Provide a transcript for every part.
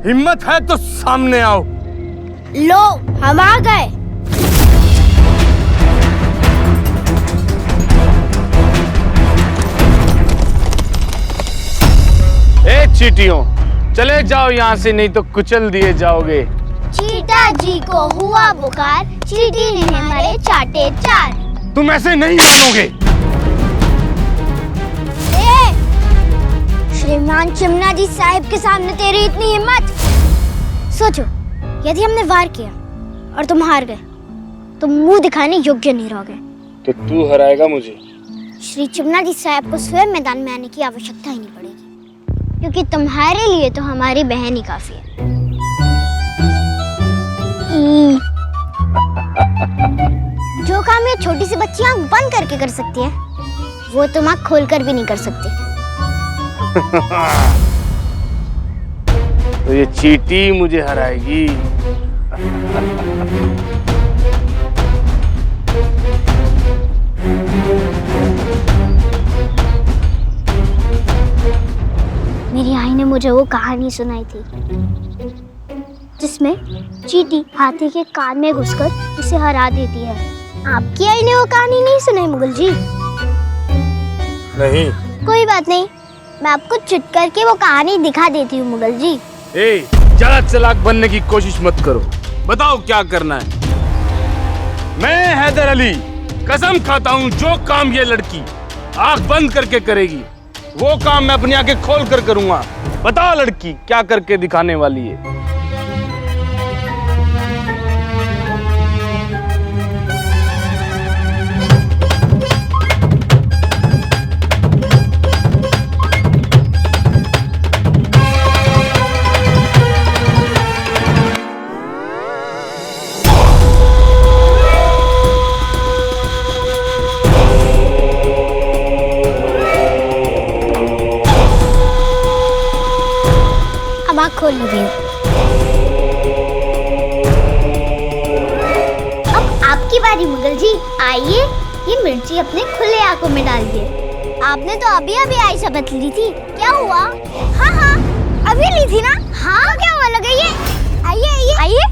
हिम्मत है तो सामने आओ। लो, हम आ गए। ए चींटियों, चले जाओ यहाँ से, नहीं तो कुचल दिए जाओगे। चीता जी को हुआ बुखार, चींटी ने हमारे चाटे चार। तुम ऐसे नहीं मानोगे। श्रीमान चिमना जी साहिब के सामने तेरी इतनी हिम्मत। सोचो, यदि हमने वार किया और तुम हार गए तो मुंह दिखाने योग्य नहीं रहोगे। तो तू हराएगा मुझे। श्री चिमना जी साहब को स्वयं मैदान में आने की आवश्यकता ही नहीं पड़ेगी, क्योंकि तुम्हारे लिए तो हमारी बहन ही काफी है। जो काम ये छोटी सी बच्ची आंख बंद करके कर सकती है, वो तुम आंख खोल कर भी नहीं कर सकती। तो ये चींटी मुझे हराएगी। मेरी आई ने मुझे वो कहानी सुनाई थी जिसमें चींटी हाथी के कान में घुसकर उसे हरा देती है। आपकी आई ने वो कहानी नहीं सुनाई मुगल जी? नहीं। कोई बात नहीं, मैं आपको चुट करके वो कहानी दिखा देती हूँ मुगल जी। ए, ज्यादा चालाक बनने की कोशिश मत करो। बताओ क्या करना है। मैं हैदर अली कसम खाता हूँ, जो काम ये लड़की आंख बंद करके करेगी, वो काम मैं अपनी आंखें खोल कर करूंगा। बताओ लड़की क्या करके दिखाने वाली है। खोल लीजिए। अब आपकी बारी मुगल जी, आइए ये मिर्ची अपने खुले आंखों में डालिए। आपने तो अभी अभी आई शपथ ली थी, क्या हुआ? हाँ हाँ, अभी ली थी ना? हाँ, क्या हुआ? लगाइए। आइए आइए आइए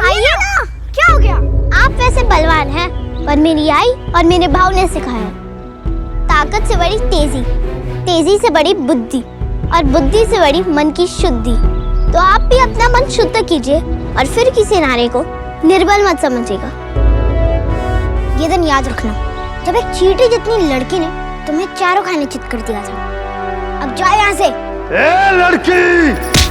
आइए ना। क्या हो गया? आप वैसे बलवान हैं, पर मेरी आई और मेरे भाव ने सिखाया, ताकत से बड़ी तेजी, तेजी से बड़ी बुद्धि, और बुद्धि से बड़ी मन की शुद्धि। तो आप भी अपना मन शुद्ध कीजिए और फिर किसी नारे को निर्बल मत समझिएगा। ये दिन याद रखना, जब एक चींटी जितनी लड़की ने तुम्हें चारों खाने चित कर दिया था। अब जाओ यहाँ से। ए लड़की!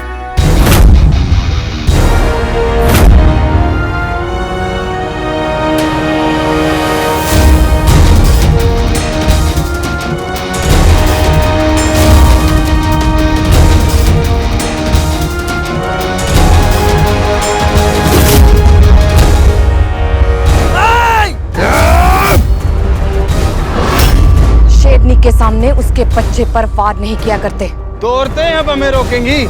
के सामने उसके बच्चे पर वार नहीं किया करते। तो औरतें अब हमें रोकेंगी?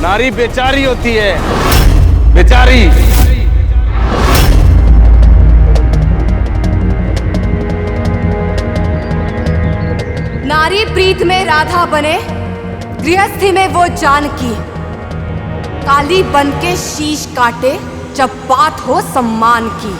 नारी बेचारी होती है, बेचारी। नारी प्रीत में राधा बने, गृहस्थी में वो जानकी, काली बन के शीश काटे जब बात हो सम्मान की।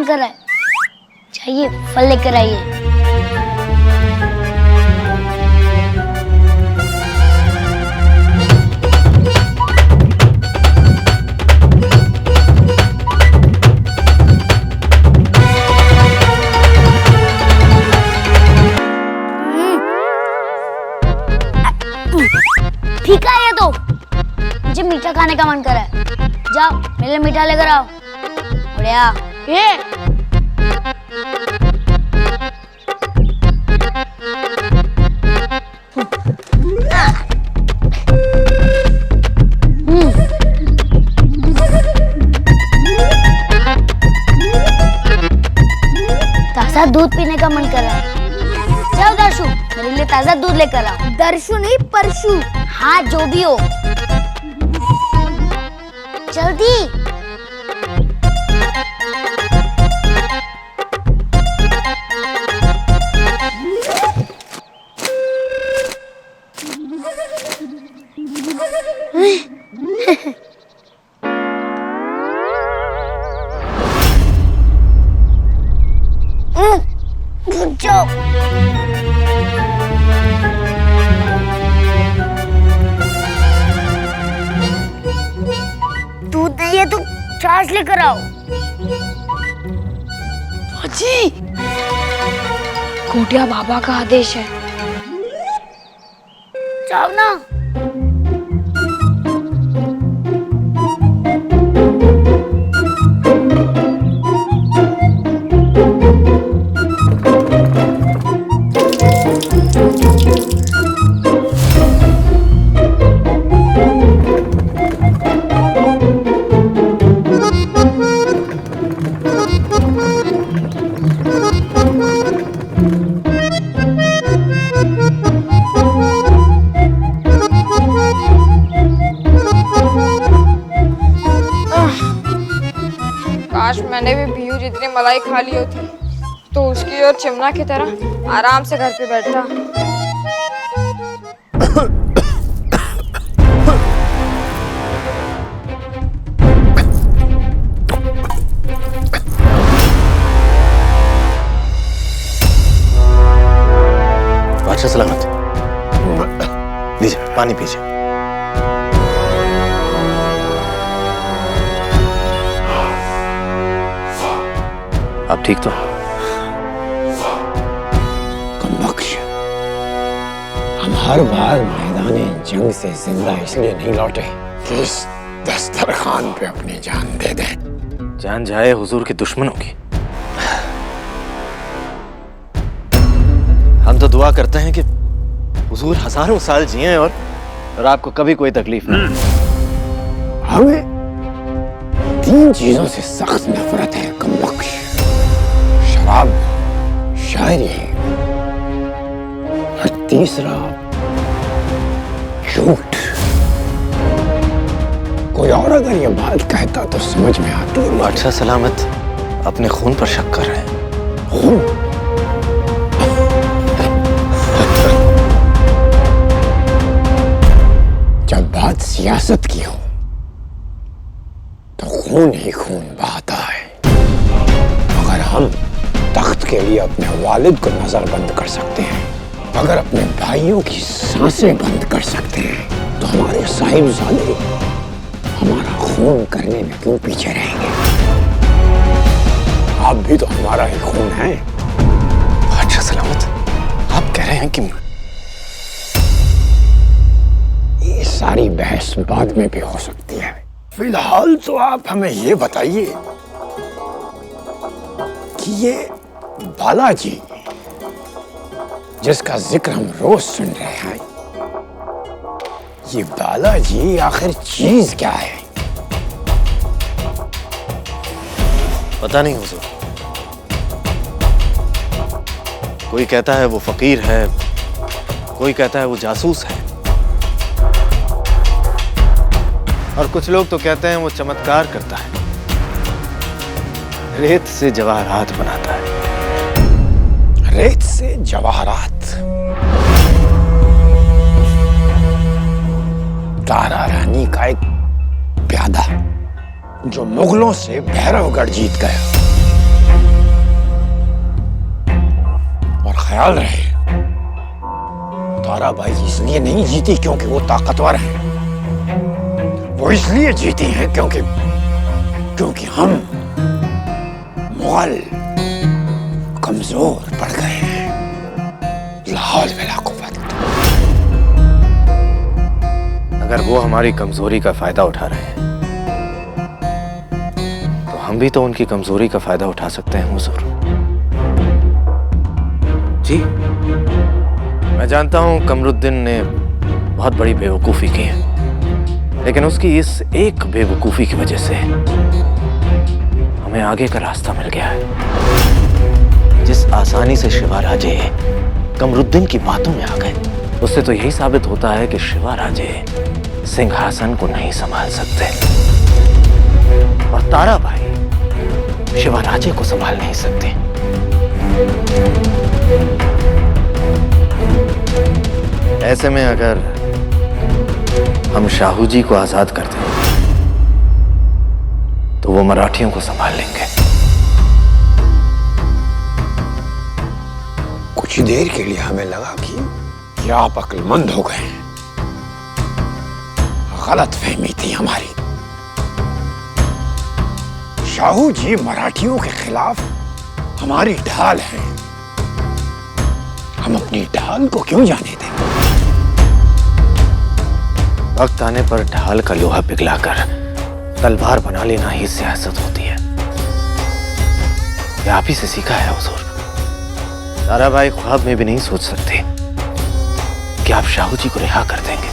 कर रहा है। जाइए फल लेकर आइए। फीका है ये तो, मुझे मीठा खाने का मन कर रहा है। जाओ मेरे लिए मीठा लेकर आओ। बढ़िया। ये ताजा दूध पीने का मन कर रहा है। जाओ दर्शु मेरे लिए ताजा दूध लेकर आओ। दर्शु नहीं परशु, हाँ जो भी हो, जल्दी। जाओ। दूध नहीं है तो छाछ लेकर आओ। जी, कोटिया बाबा का आदेश है। जाओ ना। काश मैंने भी भीयू जितनी मलाई खा ली होती तो उसकी और चिमना की तरह आराम से घर पे बैठता। बादशाह सलामत, लीजिए पानी पीजिए। आप ठीक तो? कमबख्श, हम हर बार मैदाने जंग से जिंदा इसलिए नहीं लौटे कि इस दस्तरखान पे अपनी जान दे दें। जान जाए हुजूर के दुश्मनों की। हम तो दुआ करते हैं कि हुजूर हजारों साल जिए और आपको कभी कोई तकलीफ ना। हमें 3 चीजों से सख्त नफरत है कमबख्श: शराब, शायरी और तीसरा झूठ। कोई और अगर ये बात कहता तो समझ में आती। बादशाह सलामत अपने खून पर शक कर रहे हैं। खून? जब बात सियासत की हो तो खून ही खून बहाता है। अगर हम तख्त के लिए अपने वालिद को नजरबंद कर सकते हैं, अगर अपने भाइयों की सांसें बंद कर सकते हैं, तो हमारे साहिबजादे हमारा खून करने में क्यों पीछे रहेंगे? आप भी तो हमारा ही खून है। बादशाह सलामत, आप कह रहे हैं कि ये सारी बहस बाद में भी हो सकती है। फिलहाल तो आप हमें ये बताइए कि ये बालाजी जिसका जिक्र हम रोज सुन रहे हैं, ये बालाजी आखिर चीज क्या है? पता नहीं हुजूर। कोई कहता है वो फकीर है, कोई कहता है वो जासूस है, और कुछ लोग तो कहते हैं वो चमत्कार करता है, रेत से जवाहरात बनाता है। रेत से जवाहरात? तारा रानी का एक प्यादा जो मुगलों से भैरवगढ़ जीत गया, ख्याल रहे, ताराबाई इसलिए नहीं जीती क्योंकि वो ताकतवर है, वो इसलिए जीती है क्योंकि हम मुगल कमजोर पड़ गए हैं। लाहौल वला कुव्वत। अगर वो हमारी कमजोरी का फायदा उठा रहे हैं तो हम भी तो उनकी कमजोरी का फायदा उठा सकते हैं हुजूर। जी, मैं जानता हूं कमरुद्दीन ने बहुत बड़ी बेवकूफी की है, लेकिन उसकी इस एक बेवकूफी की वजह से हमें आगे का रास्ता मिल गया है। जिस आसानी से शिवाराजे कमरुद्दीन की बातों में आ गए, उससे तो यही साबित होता है कि शिवाराजे सिंहासन को नहीं संभाल सकते और ताराबाई शिवाराजे को संभाल नहीं सकते। ऐसे में अगर हम शाहू जी को आजाद कर दें तो वो मराठियों को संभाल लेंगे। कुछ देर के लिए हमें लगा कि आप अक्लमंद हो गए। गलत फहमी थी हमारी। शाहू जी मराठियों के खिलाफ हमारी ढाल है, हम अपनी ढाल को क्यों जाने दें? वक्त आने पर ढाल का लोहा पिघलाकर तलवार बना लेना ही सियासत होती है। ये आप ही से सीखा है हुजूर। ताराबाई ख्वाब में भी नहीं सोच सकते कि आप शाहू जी को रिहा कर देंगे।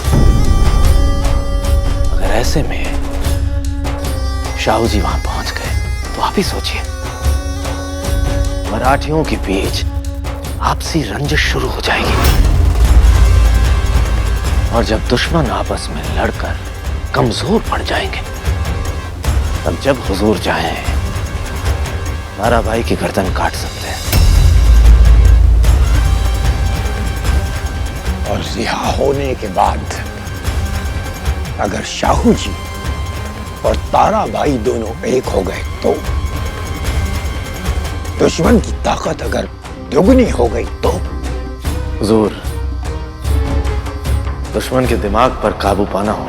अगर ऐसे में शाहू जी वहां पहुंच गए तो आप ही सोचिए, मराठियों के बीच आपसी रंजिश शुरू हो जाएगी और जब दुश्मन आपस में लड़कर कमजोर पड़ जाएंगे, तब जब हुजूर चाहें ताराबाई की गर्दन काट सकते हैं। और रिहा होने के बाद अगर शाहू जी और ताराबाई दोनों एक हो गए तो दुश्मन की ताकत अगर दुगनी हो गई तो हुजूर, दुश्मन के दिमाग पर काबू पाना हो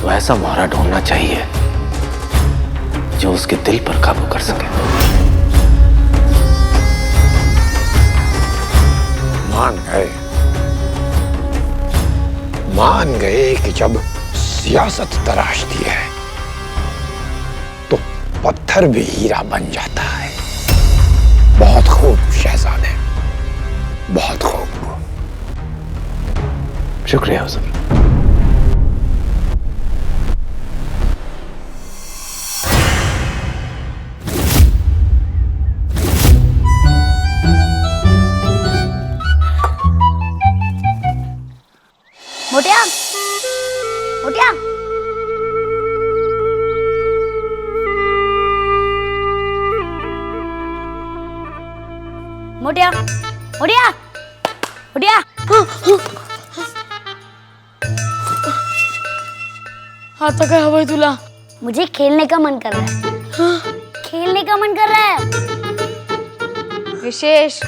तो ऐसा मोहरा ढूंढना चाहिए जो उसके दिल पर काबू कर सके। मान गए कि जब सियासत तराशती है तो पत्थर भी हीरा बन जाता है। बहुत खूब शहजादे, बहुत खूब। शुक्रिया हुजूर। मोटिया, मोटिया, मोटिया, मोटिया, मोटिया। आता काय हवंय तुला? मुझे खेलने का मन कर रहा है। खेलने का मन कर रहा है। विशेष,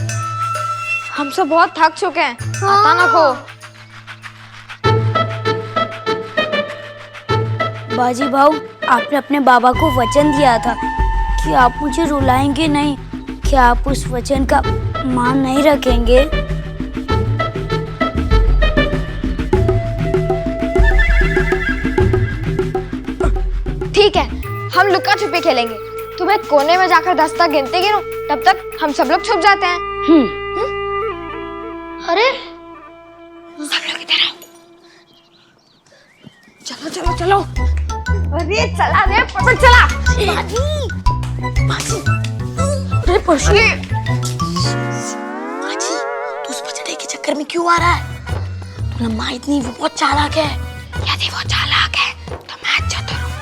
हम सब बहुत थक चुके हैं। आता ना को। बाजी भाऊ, आपने अपने बाबा को वचन दिया था कि आप मुझे रुलाएंगे नहीं। क्या आप उस वचन का मान नहीं रखेंगे? ठीक है, हम लुका छुपी खेलेंगे। तुम्हें कोने में जाकर 10 तक गिनते गिनो, तब तक हम सब लोग छुप जाते हैं। अरे सब लोग इधर आओ। चलो चलो चलो। अरे चला रे, पकड़ चला। बाजी, बाजी, अरे पशु। बाजी, तू उस बचड़े के चक्कर में क्यों आ रहा है? तुम्हें माहित नहीं वो बहुत चालाक है। यदि वो चालाक है तो मैं चतुर हूँ।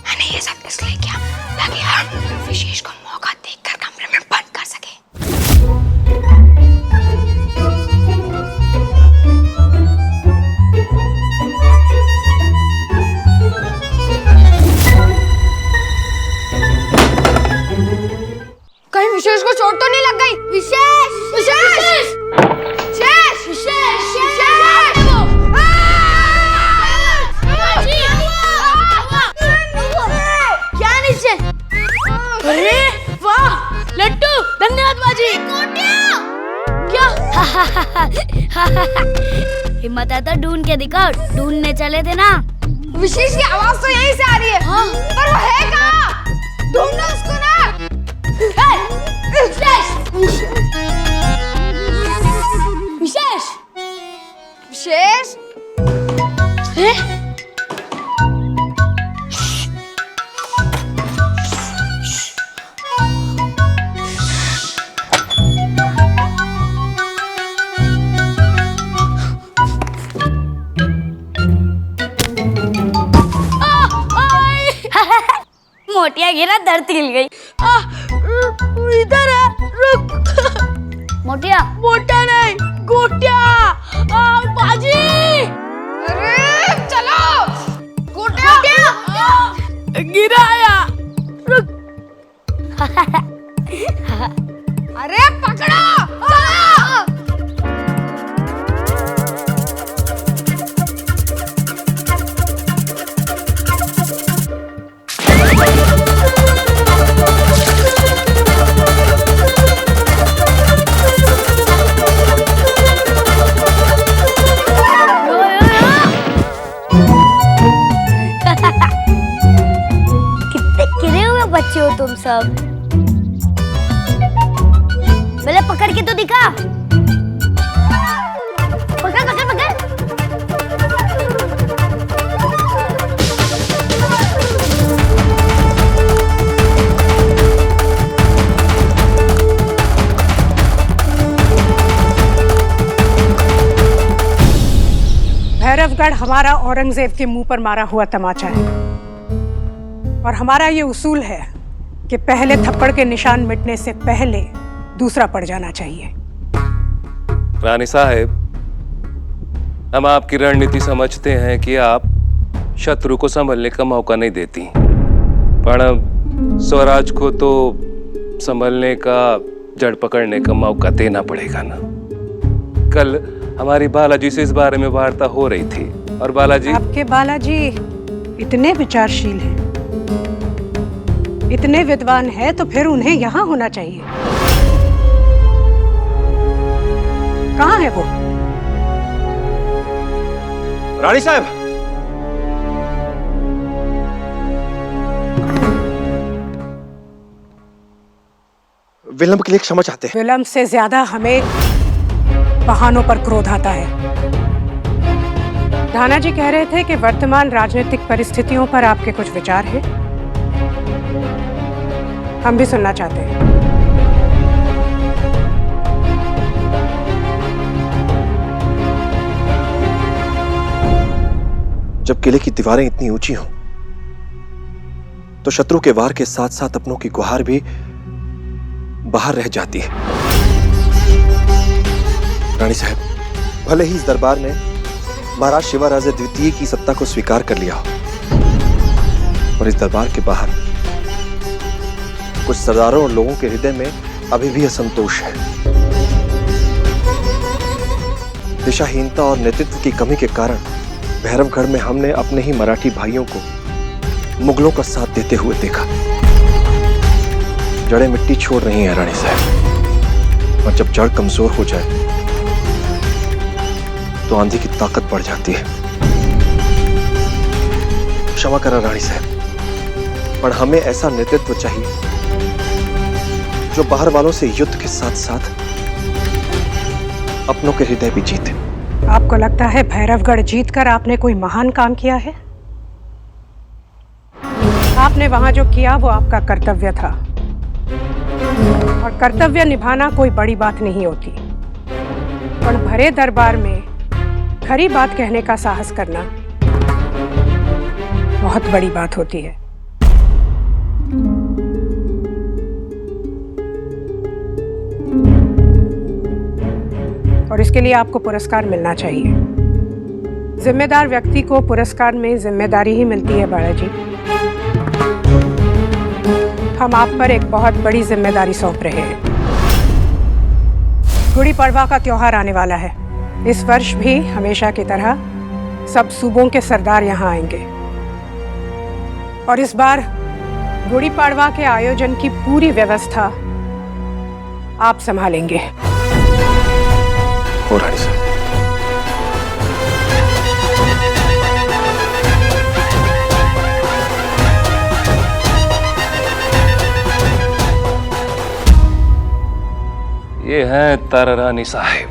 मैंने ये सब इसलिए किया ताकि हम विशेष को मौका देखकर कमरे में बंद कर सके। कहीं विशेष को चोट हिम्मत है तो ढूंढ के दिखाओ। ढूंढने चले थे ना। विशेष की आवाज तो यहीं से आ रही है। हाँ। पर वो है कहाँ? ढूंढो उसको ना। विशेष विशेष मोटिया गिरा, धरती हिल गई। इधर है, रुक। मोटिया मोटा नहीं, गोटिया। बाजी। अरे चलो। गोटिया गिराया। रुक। अरे पकड़ो। बच्चे हो तुम सब। पहले पकड़ के तो दिखा। पकड़ पकड़ पकड़। भैरवगढ़ हमारा औरंगजेब के मुंह पर मारा हुआ तमाचा है और हमारा ये उसूल है कि पहले थप्पड़ के निशान मिटने से पहले दूसरा पड़ जाना चाहिए। रानी साहब, हम आपकी रणनीति समझते हैं कि आप शत्रु को संभलने का मौका नहीं देती, पर स्वराज को तो संभलने का, जड़ पकड़ने का मौका देना पड़ेगा ना। कल हमारी बालाजी से इस बारे में वार्ता हो रही थी और बालाजी, आपके बालाजी इतने विचारशील हैं, इतने विद्वान हैं, तो फिर उन्हें यहाँ होना चाहिए। कहाँ है वो? रानी साहब, विलंब के लिए क्षमा चाहते हैं। विलंब से ज्यादा हमें बहानों पर क्रोध आता है। धाना जी कह रहे थे कि वर्तमान राजनीतिक परिस्थितियों पर आपके कुछ विचार हैं। हम भी सुनना चाहते हैं। जब किले की दीवारें इतनी ऊंची हों, तो शत्रु के वार के साथ साथ अपनों की गुहार भी बाहर रह जाती है। रानी साहब, भले ही इस दरबार ने महाराज शिवाराजे द्वितीय की सत्ता को स्वीकार कर लिया हो, और इस दरबार के बाहर कुछ सरदारों और लोगों के हृदय में अभी भी असंतोष है। दिशाहीनता और नेतृत्व की कमी के कारण भैरवगढ़ में हमने अपने ही मराठी भाइयों को मुगलों का साथ देते हुए देखा। जड़ें मिट्टी छोड़ रही हैं रानी साहब, और जब जड़ कमजोर हो जाए तो आंधी की ताकत बढ़ जाती है। क्षमा करा रानी साहब, पर हमें ऐसा नेतृत्व चाहिए जो बाहर वालों से युद्ध के साथ साथ अपनों के हृदय भी जीते। आपको लगता है भैरवगढ़ जीतकर आपने कोई महान काम किया है? आपने वहां जो किया वो आपका कर्तव्य था, और कर्तव्य निभाना कोई बड़ी बात नहीं होती, पर भरे दरबार में खरी बात कहने का साहस करना बहुत बड़ी बात होती है। और इसके लिए आपको पुरस्कार मिलना चाहिए। जिम्मेदार व्यक्ति को पुरस्कार में जिम्मेदारी ही मिलती है बालाजी। हम आप पर एक बहुत बड़ी जिम्मेदारी सौंप रहे हैं। गुड़ी पड़वा का त्योहार आने वाला है। इस वर्ष भी हमेशा की तरह सब सूबों के सरदार यहाँ आएंगे, और इस बार गुड़ी पड़वा के आयोजन की पूरी व्यवस्था आप संभालेंगे। हो रानी साहब। ये है तारा रानी साहिब,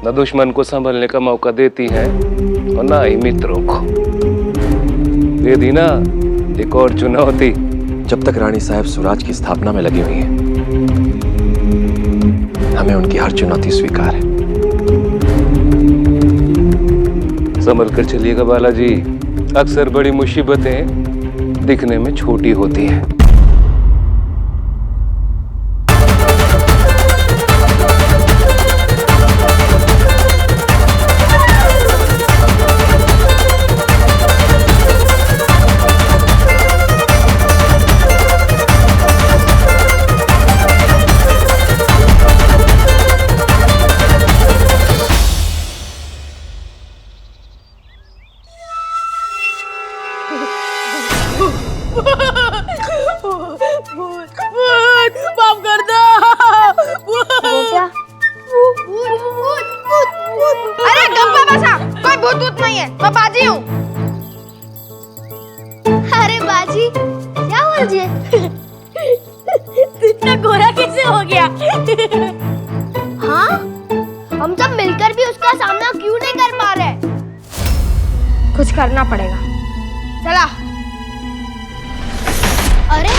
न दुश्मन को संभलने का मौका देती है और ना ही मित्रों को। दे दी ना एक और चुनौती। जब तक रानी साहब स्वराज की स्थापना में लगी हुई हैं, हमें उनकी हर चुनौती स्वीकार है। संभल कर चलिएगा बालाजी, अक्सर बड़ी मुसीबतें दिखने में छोटी होती हैं। अरे गप्पा बसा, कोई भूत नहीं है, मैं बाजी हूँ। अरे बाजी, क्या हुआ जी? इतना गोरा कैसे हो गया? हाँ, हम सब मिलकर भी उसका सामना क्यों नहीं कर पा रहे? कुछ करना पड़ेगा, चला। अरे